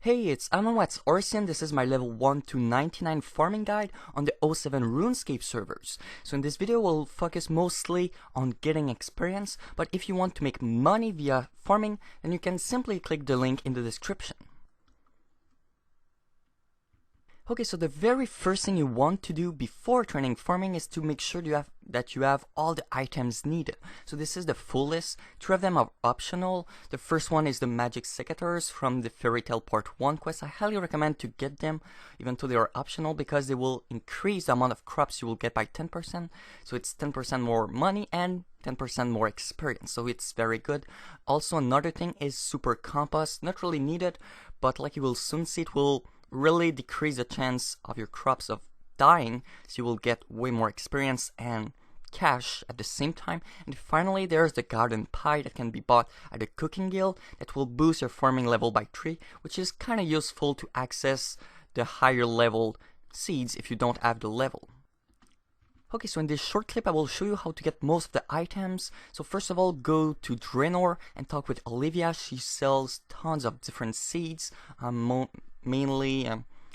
Hey, it's IdkWhatsRc and this is my level 1 to 99 farming guide on the 07 Runescape servers. So in this video we'll focus mostly on getting experience, but if you want to make money via farming, then you can simply click the link in the description. Okay, so the very first thing you want to do before training farming is to make sure that you have all the items needed. So this is the full list. 3 of them are optional. The first one is the magic secateurs from the Fairy Tale Part 1 quest. I highly recommend to get them, even though they are optional, because they will increase the amount of crops you will get by 10%. So it's 10% more money and 10% more experience, so it's very good. Also, another thing is super compost. Not really needed, but like you will soon see, it will really decrease the chance of your crops of dying, so you will get way more experience and cash at the same time. And finally, there's the garden pie that can be bought at the cooking guild that will boost your farming level by 3, which is kind of useful to access the higher level seeds if you don't have the level. Okay, so in this short clip I will show you how to get most of the items. So first of all, go to Draenor and talk with Olivia. She sells tons of different seeds, mainly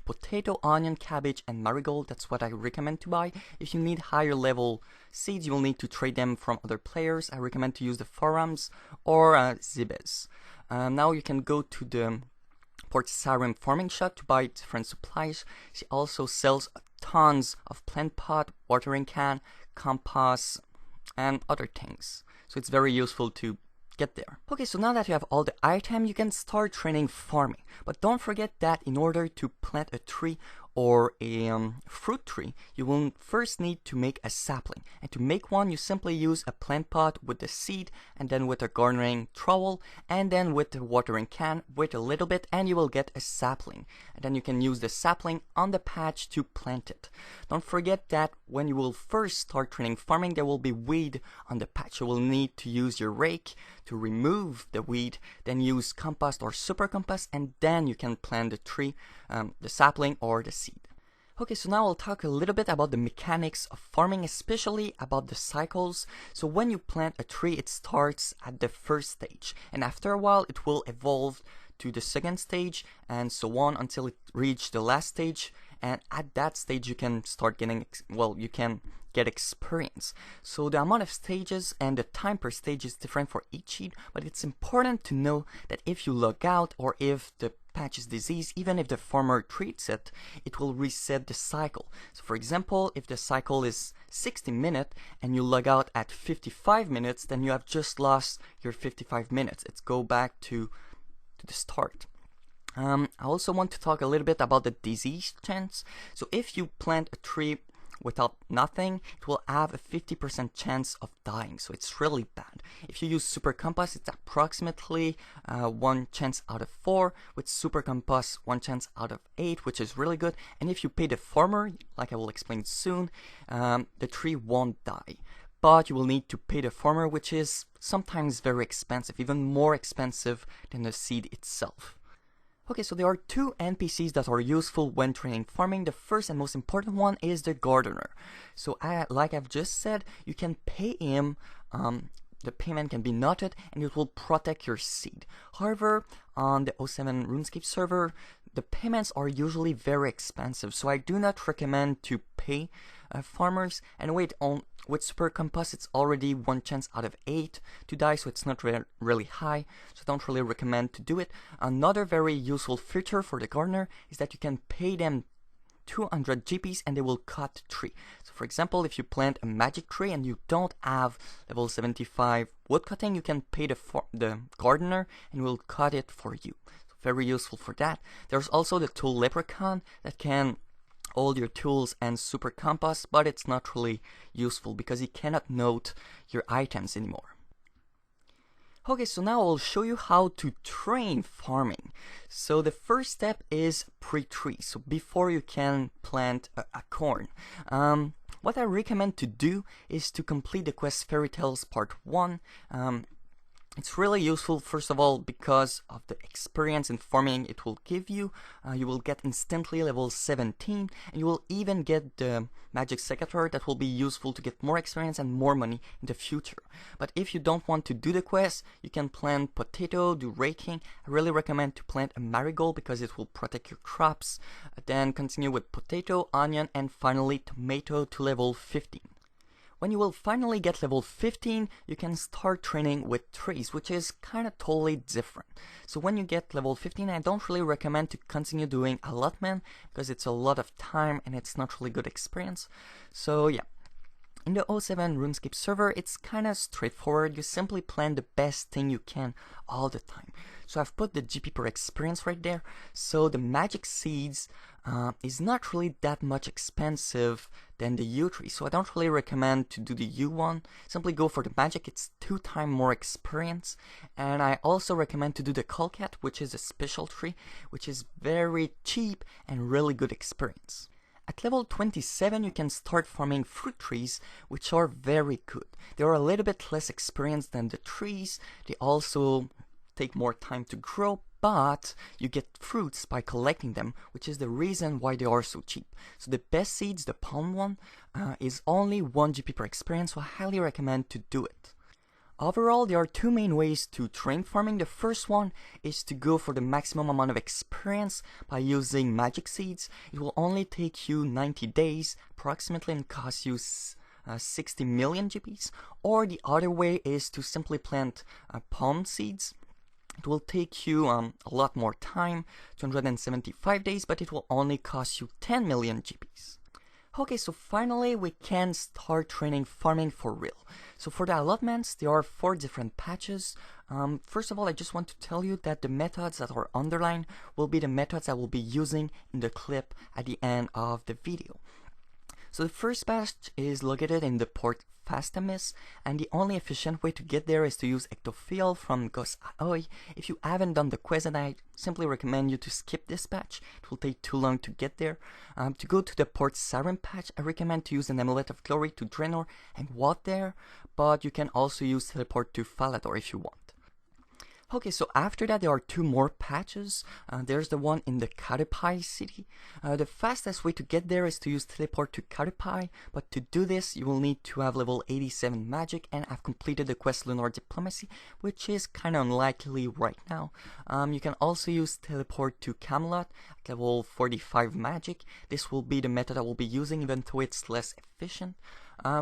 potato, onion, cabbage, and marigold. That's what I recommend to buy. If you need higher level seeds, you will need to trade them from other players. I recommend to use the forums or Zibes. Now you can go to the Port Sarim farming shop to buy different supplies. She also sells tons of plant pot, watering can, compost, and other things. So it's very useful to get there. Okay, so now that you have all the items, you can start training farming. But don't forget that in order to plant a tree or a fruit tree, you will first need to make a sapling. And to make one, you simply use a plant pot with the seed, and then with a gardening trowel, and then with the watering can, wait a little bit, and you will get a sapling. And then you can use the sapling on the patch to plant it. Don't forget that when you will first start training farming, there will be weed on the patch. You will need to use your rake to remove the weed, then use compost or super compost, and then you can plant the tree, the sapling or the seed. Okay, so now I'll talk a little bit about the mechanics of farming, especially about the cycles. So when you plant a tree, it starts at the first stage, and after a while it will evolve to the second stage and so on until it reaches the last stage. And at that stage you can start getting, you can get experience. So the amount of stages and the time per stage is different for each seed, but it's important to know that if you log out or if the patch is diseased, even if the farmer treats it, it will reset the cycle. So for example, if the cycle is 60 minutes and you log out at 55 minutes, then you have just lost your 55 minutes. It's go back to the start. I also want to talk a little bit about the disease chance. So if you plant a tree without nothing, it will have a 50% chance of dying, so it's really bad. If you use super compost, it's approximately 1 chance out of 4. With super compost, 1 chance out of 8, which is really good. And if you pay the farmer, like I will explain soon, the tree won't die. But you will need to pay the farmer, which is sometimes very expensive, even more expensive than the seed itself. Okay, so there are 2 NPCs that are useful when training farming. The first and most important one is the gardener. So like I've just said, you can pay him, the payment can be noted, and it will protect your seed. However, on the 07 Runescape server, the payments are usually very expensive, so I do not recommend to pay farmers. And with super compost, it's already 1 chance out of 8 to die, so it's not really high, so I don't really recommend to do it. Another very useful feature for the gardener is that you can pay them 200 GPs and they will cut the tree. So for example, if you plant a magic tree and you don't have level 75 wood cutting, you can pay the gardener and will cut it for you. So very useful for that. There's also the tool leprechaun that can hold your tools and super compost, but it's not really useful because he cannot note your items anymore. Okay, so now I'll show you how to train farming. So the first step is pre-tree, so before you can plant a corn. What I recommend to do is to complete the quest Fairy Tales Part 1. It's really useful, first of all, because of the experience in farming it will give you. You will get instantly level 17, and you will even get the magic secateurs that will be useful to get more experience and more money in the future. But if you don't want to do the quest, you can plant potato, do raking. I really recommend to plant a marigold because it will protect your crops. Then continue with potato, onion, and finally tomato to level 15. When you will finally get level 15, you can start training with trees, which is kind of totally different. So when you get level 15, I don't really recommend to continue doing allotment because it's a lot of time and it's not really good experience. So yeah. In the 07 Runescape server, it's kind of straightforward. You simply plan the best thing you can all the time. So I've put the GP per experience right there. So the magic seeds is not really that much expensive than the U tree. So I don't really recommend to do the U one. Simply go for the magic. It's 2 times more experience. And I also recommend to do the Calquat, which is a special tree, which is very cheap and really good experience. At level 27, you can start farming fruit trees, which are very good. They are a little bit less experienced than the trees. They also take more time to grow, but you get fruits by collecting them, which is the reason why they are so cheap. So the best seeds, the palm one, is only 1 GP per experience, so I highly recommend to do it. Overall, there are 2 main ways to train farming. The first one is to go for the maximum amount of experience by using magic seeds. It will only take you 90 days approximately and cost you 60 million GPs. Or the other way is to simply plant palm seeds. It will take you a lot more time, 275 days, but it will only cost you 10 million GPs. Okay, so finally we can start training farming for real. So for the allotments, there are 4 different patches. First of all, I just want to tell you that the methods that are underlined will be the methods I will be using in the clip at the end of the video. So the first patch is located in the port Fastamis, and the only efficient way to get there is to use ectophil from Gos Aoi. If you haven't done the quest, then I simply recommend you to skip this patch. It will take too long to get there. To go to the port Siren patch, I recommend to use an Amulet of Glory to Draenor and walk there, but you can also use teleport to Falador if you want. Okay, so after that there are 2 more patches. There's the one in the Calquat city. The fastest way to get there is to use teleport to Calquat, but to do this you will need to have level 87 magic, and I've completed the quest Lunar Diplomacy, which is kind of unlikely right now. You can also use teleport to Camelot at level 45 magic. This will be the method I will be using, even though it's less efficient.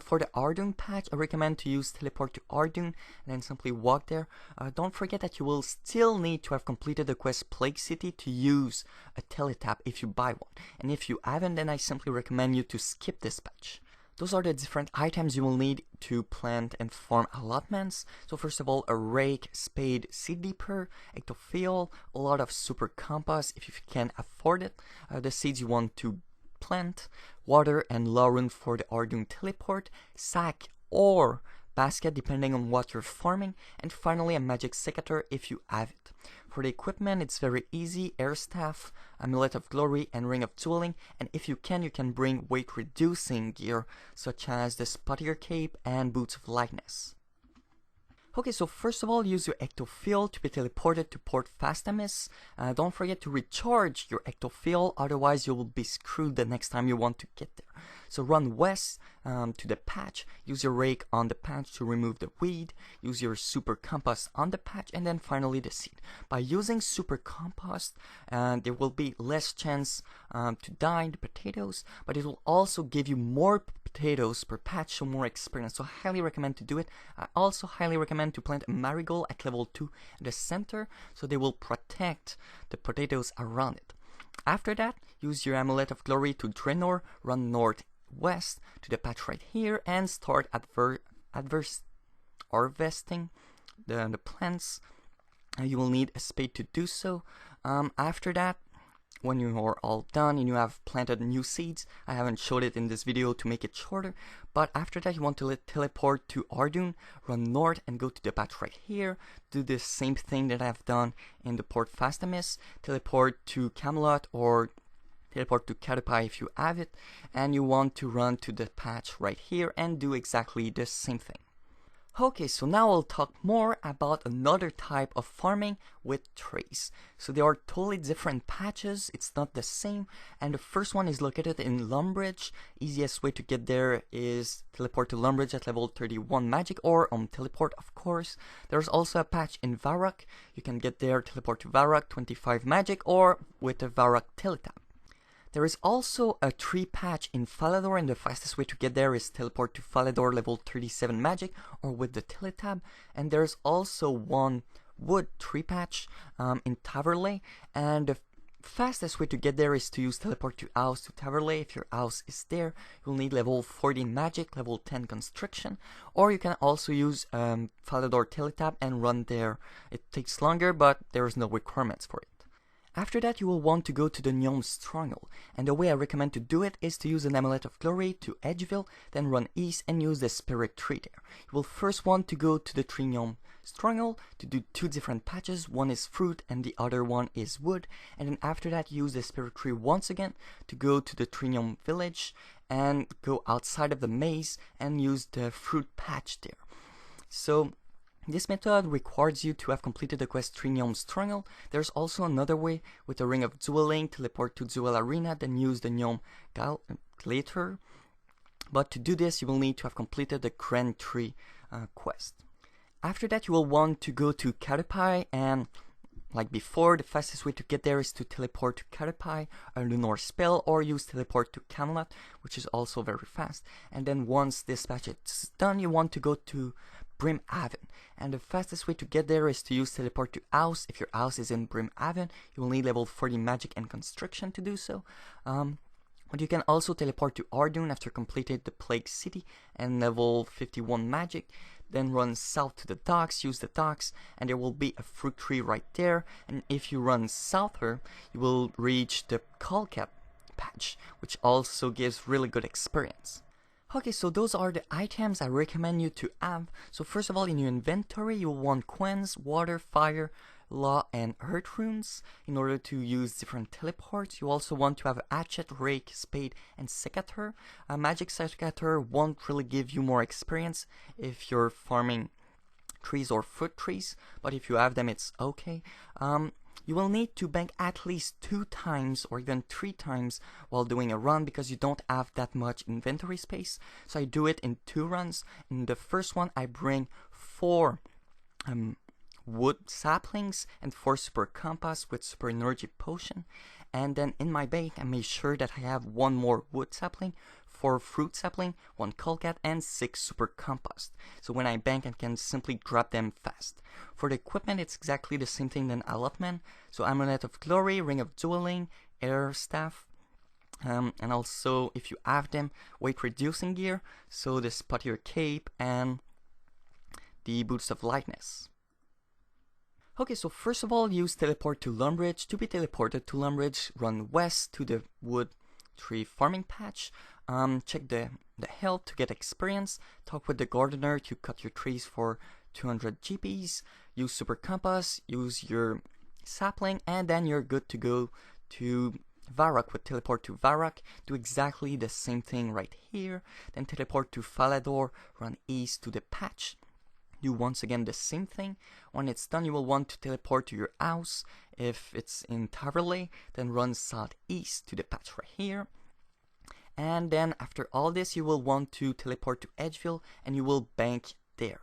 For the Ardun patch, I recommend to use teleport to Ardun and then simply walk there. Don't forget that you will still need to have completed the quest Plague City to use a teletap if you buy one. And if you haven't, then I simply recommend you to skip this patch. Those are the different items you will need to plant and farm allotments. So first of all, a rake, spade, seed deeper, ectophil, a lot of super compost if you can afford it, the seeds you want to plant, water and Laurun for the Ardun teleport, sack or basket depending on what you're farming, and finally a magic secateur if you have it. For the equipment, it's very easy: air staff, Amulet of Glory, and Ring of Dueling, and if you can bring weight reducing gear such as the Spottier Cape and Boots of Lightness. Okay, so first of all, use your ectophil to be teleported to Port Fastamis. Don't forget to recharge your ectophil, otherwise you will be screwed the next time you want to get there. So run west to the patch, use your rake on the patch to remove the weed, use your super compost on the patch, and then finally the seed. By using super compost, there will be less chance to die in the potatoes, but it will also give you more potatoes per patch, so more experience. So I highly recommend to do it. I also highly recommend to plant a marigold at level 2 in the center, so they will protect the potatoes around it. After that, use your Amulet of Glory to Draenor, run northwest to the patch right here, and start harvesting the plants. You will need a spade to do so. After that, when you are all done and you have planted new seeds, I haven't showed it in this video to make it shorter, but after that you want to teleport to Ardun, run north and go to the patch right here, do the same thing that I've done in the Port Fastamis, teleport to Camelot or teleport to Calquat if you have it, and you want to run to the patch right here and do exactly the same thing. Okay, so now I'll talk more about another type of farming with trees. So they are totally different patches, it's not the same, and the first one is located in Lumbridge. Easiest way to get there is teleport to Lumbridge at level 31 magic, or teleport, of course. There's also a patch in Varrock. You can get there, teleport to Varrock, 25 magic, or with a Varrock teletap. There is also a tree patch in Falador, and the fastest way to get there is teleport to Falador level 37 magic or with the teletab. And there's also one wood tree patch in Taverley, and the fastest way to get there is to use teleport to House to Taverley. If your house is there, you'll need level 14 magic, level 10 constriction, or you can also use Falador teletab and run there. It takes longer, but there is no requirements for it. After that, you will want to go to the Gnome Stronghold, and the way I recommend to do it is to use an Amulet of Glory to Edgeville, then run east and use the Spirit Tree there. You will first want to go to the Tree Gnome Stronghold to do two different patches, one is fruit and the other one is wood, and then after that use the Spirit Tree once again to go to the Tree Gnome Village and go outside of the maze and use the fruit patch there. So this method requires you to have completed the quest Tree Gnome Stronghold. There's also another way with the Ring of Dueling, teleport to Duel Arena, then use the Gnome Glitter. But to do this, you will need to have completed the Grand Tree quest. After that, you will want to go to Calquat, and like before, the fastest way to get there is to teleport to Calquat, a Lunar spell, or use teleport to Camelot, which is also very fast. And then once this patch is done, you want to go to Brimhaven, and the fastest way to get there is to use teleport to House. If your house is in Brimhaven, you will need level 40 magic and constriction to do so. But you can also teleport to Ardun after completing the Plague City and level 51 magic. Then run south to the docks, use the docks, and there will be a fruit tree right there. And if you run souther, you will reach the Calquat patch, which also gives really good experience. Okay, so those are the items I recommend you to have. So first of all, in your inventory, you will want Quens, Water, Fire, Law, and Earth runes in order to use different teleports. You also want to have a Hatchet, Rake, Spade, and Secateur. A Magic Secateur won't really give you more experience if you're farming trees or fruit trees, but if you have them, it's okay. You will need to bank at least 2 times or even 3 times while doing a run because you don't have that much inventory space. So I do it in 2 runs. In the first one, I bring 4 wood saplings and 4 super compass with super energy potion. And then in my bank, I make sure that I have 1 more wood sapling, 4 fruit sapling, 1 Calquat, and 6 super compost. So when I bank, I can simply grab them fast. For the equipment, it's exactly the same thing than Allotment. So Amulet of Glory, Ring of Dueling, Air Staff, and also, if you have them, weight reducing gear, so the Spottier Cape and the Boots of Lightness. Okay, so first of all, use teleport to Lumbridge. To be teleported to Lumbridge, run west to the wood tree farming patch. Check the health to get experience. Talk with the gardener to cut your trees for 200 GPs. Use super compass, use your sapling, and then you're good to go to Varrock with teleport to Varrock. Do exactly the same thing right here. Then teleport to Falador, run east to the patch. Do once again the same thing. When it's done, you will want to teleport to your house. If it's in Taverley, then run southeast to the patch right here. And then after all this, you will want to teleport to Edgeville and you will bank there.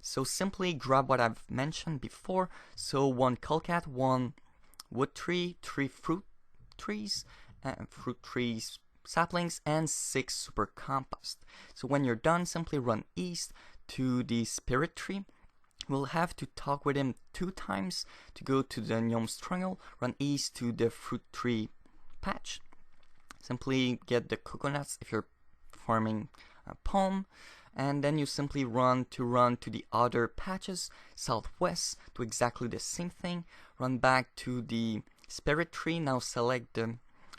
So simply grab what I've mentioned before. So 1 Calquat, 1 wood tree, 3 fruit trees, saplings, and 6 super compost. So when you're done, simply run east to the Spirit Tree. We'll have to talk with him 2 times to go to the Gnome Stronghold. Run east to the Fruit Tree patch. Simply get the coconuts if you're farming a palm, and then you simply run to the other patches southwest, do exactly the same thing. Run back to the Spirit Tree. Now select the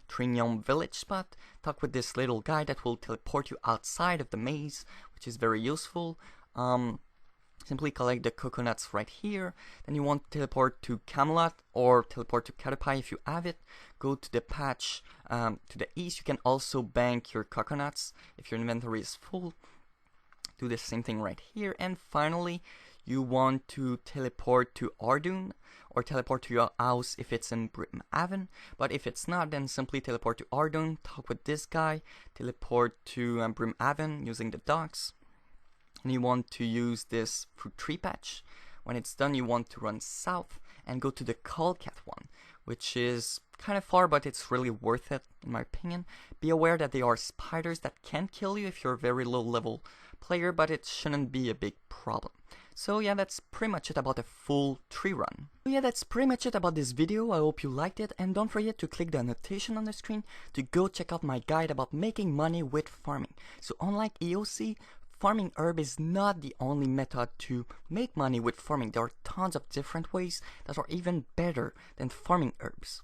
Tree Gnome Village spot. Talk with this little guy that will teleport you outside of the maze, which is very useful. Simply collect the coconuts right here. Then you want to teleport to Camelot or teleport to Calquat if you have it. Go to the patch to the east. You can also bank your coconuts if your inventory is full. do the same thing right here. And finally, you want to teleport to Ardun, or teleport to your house if it's in Brimhaven. But if it's not, then simply teleport to Ardun, talk with this guy, teleport to Brimhaven using the docks. And you want to use this fruit tree patch. When it's done, you want to run south and go to the Calquat one, which is kind of far, but it's really worth it in my opinion. Be aware that there are spiders that can kill you if you're a very low level player, but it shouldn't be a big problem. So yeah, that's pretty much it about a full tree run. So yeah, that's pretty much it about this video. I hope you liked it, and don't forget to click the annotation on the screen to go check out my guide about making money with farming. So unlike EOC, farming herb is not the only method to make money with farming. There are tons of different ways that are even better than farming herbs.